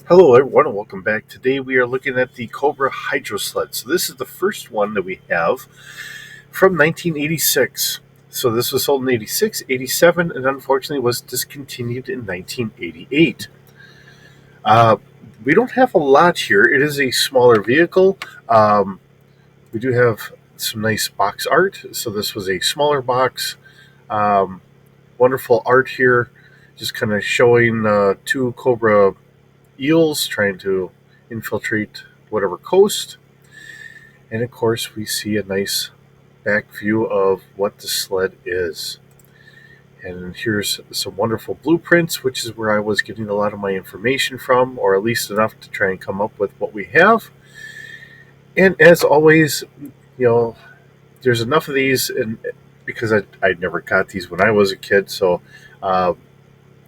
Hello, everyone, and welcome back. Today we are looking at the Cobra Hydro Sled. So this is the first one that we have from 1986. So this was sold in 86, 87, and unfortunately was discontinued in 1988. Uh, we don't have a lot here. It is a smaller vehicle. We do have some nice box art. So this was a smaller box. Um, Wonderful art here, just kind of showing two Cobra eels trying to infiltrate whatever coast. And of course, we see a nice back view of what the sled is. And here's some wonderful blueprints, which is where I was getting a lot of my information from, or at least enough to try and come up with what we have. And as always, there's enough of these, and because I never got these when I was a kid, so uh,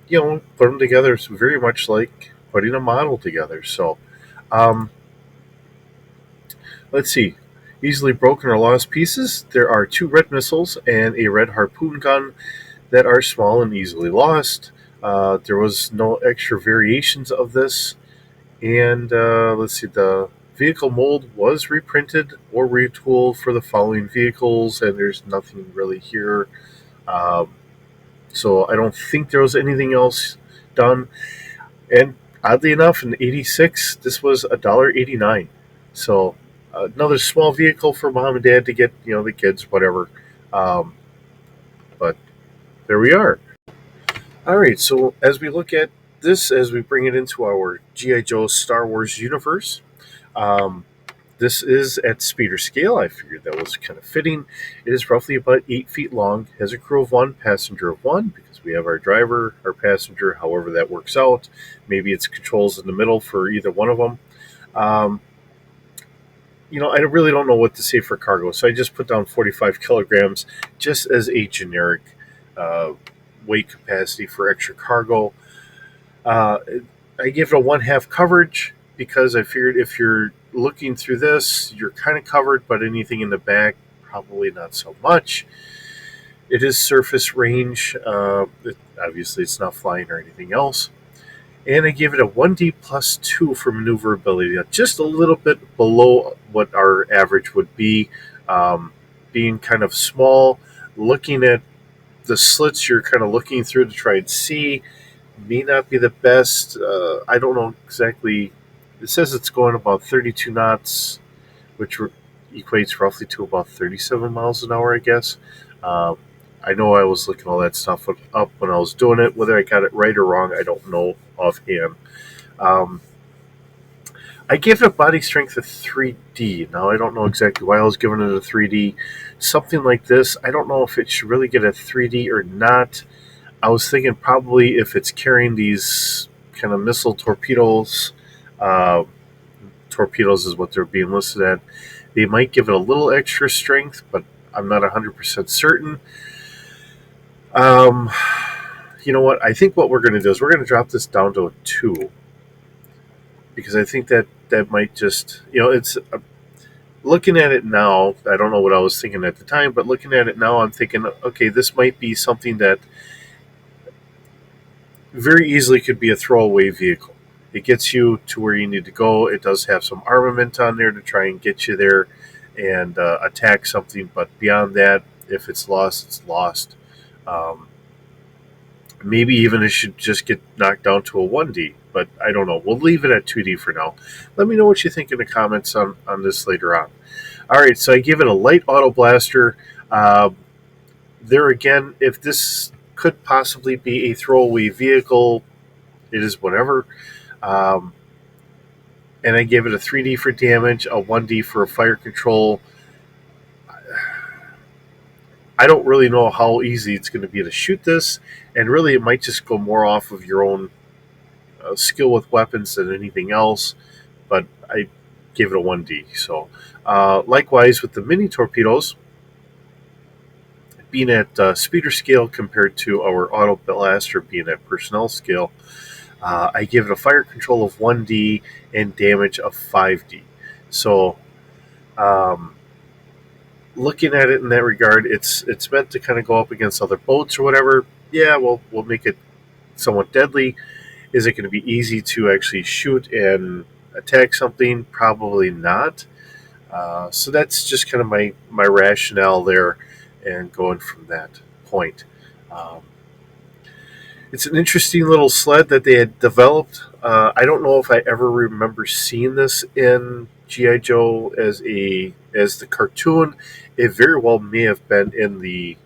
put them together is very much like putting a model together. So um, let's see. Easily broken or lost pieces. There are two red missiles and a red harpoon gun that are small and easily lost. There was no extra variations of this. And let's see, the vehicle mold was reprinted or retooled for the following vehicles, and there's nothing really here. Um, so I don't think there was anything else done. And oddly enough, in '86, this was $1.89. So another small vehicle for mom and dad to get, the kids, whatever. Um, but there we are. All right. So as we look at this, as we bring it into our GI Joe Star Wars universe, um, this is at speeder scale. I figured that was kind of fitting. It is roughly about 8 feet long, has a crew of one, passenger of one, because we have our driver, our passenger, however that works out. Maybe it's controls in the middle for either one of them. Um, I really don't know what to say for cargo, so I just put down 45 kilograms just as a generic uh, weight capacity for extra cargo. Uh, I give it a one half coverage because I figured if you're looking through this, you're kind of covered, but anything in the back, probably not so much. It is surface range. Obviously, it's not flying or anything else. And I give it a 1D plus 2 for maneuverability, just a little bit below what our average would be. Um, Being kind of small, looking at the slits you're kind of looking through to try and see may not be the best. I don't know exactly. It says it's going about 32 knots, which equates roughly to about 37 miles an hour, I guess. Um, I know I was looking all that stuff up when I was doing it. Whether I got it right or wrong, I don't know offhand. Um, I gave it a body strength of 3D. Now, I don't know exactly why I was giving it a 3D. Something like this, I don't know if it should really get a 3D or not. I was thinking probably if it's carrying these kind of missile torpedoes, uh, torpedoes is what they're being listed at, they might give it a little extra strength, but I'm not 100% certain. Um, you know what? I think what we're going to do is we're going to drop this down to a 2 because I think that might just, it's looking at it now. I don't know what I was thinking at the time, but looking at it now, I'm thinking, okay, this might be something that very easily could be a throwaway vehicle. It gets you to where you need to go. It does have some armament on there to try and get you there and attack something, but beyond that, if it's lost, it's lost. Um, Maybe even it should just get knocked down to a 1D, but I don't know. We'll leave it at 2D for now. Let me know what you think in the comments on this later on. All right, so I give it a light auto blaster. Uh, there again, if this could possibly be a throwaway vehicle, it is whatever. Um, and I gave it a 3D for damage, a 1D for fire control. I don't really know how easy it's going to be to shoot this, and really it might just go more off of your own skill with weapons than anything else. But I gave it a 1D. So, likewise with the mini torpedoes, being at speeder scale compared to our auto blaster being at personnel scale, I give it a fire control of 1D and damage of 5D. So, um, looking at it in that regard, it's meant to kind of go up against other boats or whatever. Yeah, we'll make it somewhat deadly. Is it going to be easy to actually shoot and attack something? Probably not. So that's just kind of my rationale there, and going from that point. Um, it's an interesting little sled that they had developed. I don't know if I ever remember seeing this in GI Joe as the cartoon. It very well may have been in the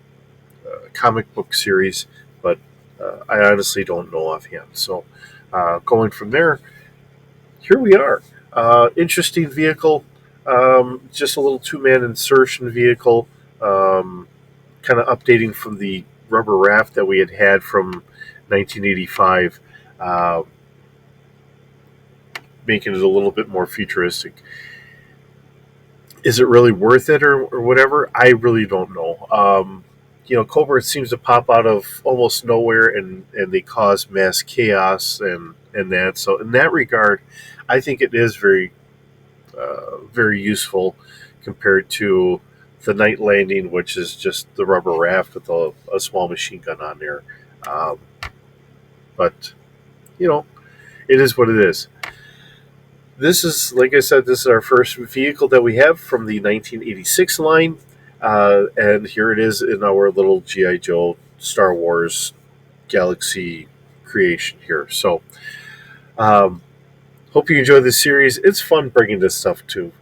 comic book series, but I honestly don't know offhand. So going from there, here we are. Interesting vehicle. Just a little two-man insertion vehicle. Kind of updating from the rubber raft that we had from 1985, uh, making it a little bit more futuristic. Is it really worth it, or whatever? I really don't know. Cobra seems to pop out of almost nowhere, and they cause mass chaos and that. So in that regard, I think it is very useful compared to the night landing, which is just the rubber raft with a small machine gun on there. Um, but you know, it is what it is. This is, like I said, this is our first vehicle that we have from the 1986 line, and here it is in our little GI Joe Star Wars Galaxy creation here. So, um, hope you enjoy this series. It's fun bringing this stuff to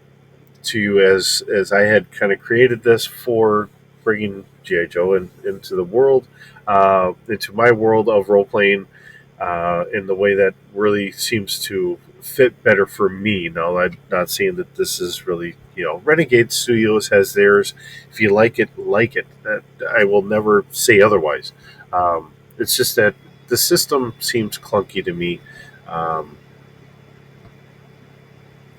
you as I had kind of created this for bringing GI Joe into the world, into my world of role playing, in the way that really seems to fit better for me. Now, I'm not saying that this is really, Renegade Studios has theirs. If you like it, like it. I will never say otherwise. It's just that the system seems clunky to me. Um,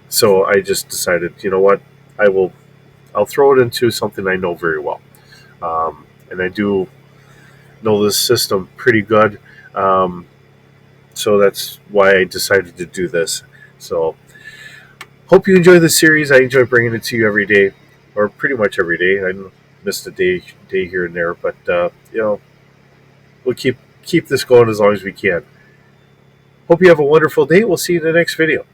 so I just decided, you know what, I'll throw it into something I know very well, and I do know this system pretty good. Um, so that's why I decided to do this. So hope you enjoy this series. I enjoy bringing it to you every day, or pretty much every day. I missed a day here and there, but we'll keep this going as long as we can. Hope you have a wonderful day. We'll see you in the next video.